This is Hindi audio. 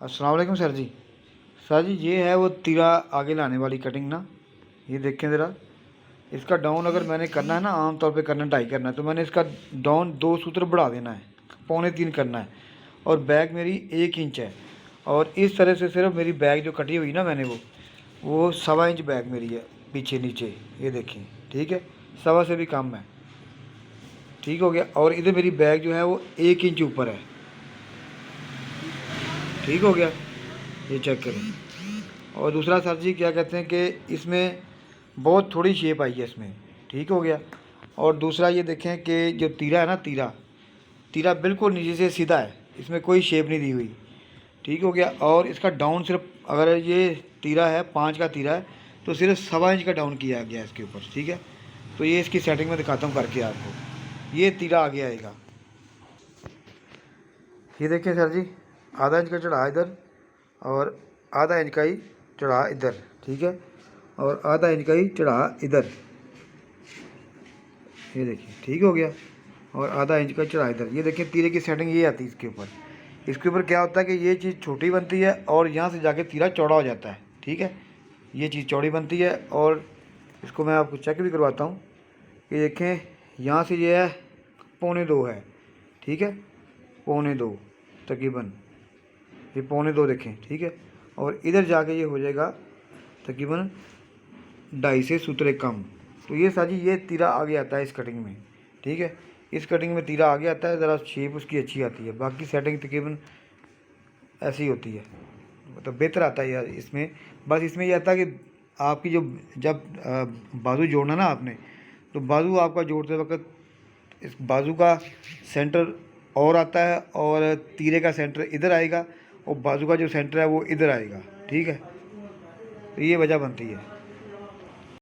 अस्सलाम वालेकुम सर जी। सर जी ये है वो तीरा आगे लाने वाली कटिंग ना, ये देखें ज़रा। इसका डाउन अगर मैंने करना है ना, आम तौर पे करना टाई करना है, तो मैंने इसका डाउन 2 सूत्र बढ़ा देना है, 2.25 करना है। और बैग मेरी 1 इंच है। और इस तरह से सिर्फ मेरी बैग जो कटी हुई ना मैंने, वो 1.25 इंच बैग मेरी है पीछे नीचे, ये देखें। ठीक है, 1.25 से भी कम है। ठीक हो गया। और इधर मेरी बैग जो है वो 1 इंच ऊपर है। ठीक हो गया, ये चेक करें। और दूसरा सर जी क्या कहते हैं कि इसमें बहुत थोड़ी शेप आई है इसमें। ठीक हो गया। और दूसरा ये देखें कि जो तीरा है ना, तीरा तीरा बिल्कुल नीचे से सीधा है, इसमें कोई शेप नहीं दी हुई। ठीक हो गया। और इसका डाउन सिर्फ, अगर ये तीरा है 5 का तीरा है, तो सिर्फ 1.25 इंच का डाउन किया गया इसके ऊपर। ठीक है, तो ये इसकी सेटिंग में दिखाता हूँ करके आपको। ये तीरा आगे आएगा, ये देखिए सर जी, आधा इंच का चढ़ा इधर, और आधा इंच का ही चढ़ा इधर। ठीक है, और आधा इंच का ही चढ़ा इधर, ये देखिए। ठीक हो गया। और आधा इंच का चढ़ा इधर, ये देखिए तीरे की सेटिंग ये आती है इसके ऊपर। इसके ऊपर क्या होता है कि ये चीज़ छोटी बनती है और यहाँ से जाके तीरा चौड़ा हो जाता है। ठीक है, ये चीज़ चौड़ी बनती है। और इसको मैं आपको चेक भी करवाता हूँ कि देखें, यहाँ से ये है 1.25 है। ठीक है, 1.25 तकरीबन, ये 1.25 देखें। ठीक है, और इधर जाके ये हो जाएगा तकरीबन 2.5 सूत्र कम। तो ये साजी ये तीरा आगे आता है इस कटिंग में। ठीक है, इस कटिंग में तीरा आगे आता है, ज़रा शेप उसकी अच्छी आती है। बाकी सेटिंग तकरीबन ऐसी होती है, मतलब बेहतर आता है यार इसमें। बस इसमें ये आता है कि आपकी जो, जब बाजू जोड़ना ना आपने, तो बाजू आपका जोड़ते वक्त इस बाजू का सेंटर और आता है, और तीरे का सेंटर इधर आएगा, और बाजू का जो सेंटर है वो इधर आएगा। ठीक है, तो ये वजह बनती है।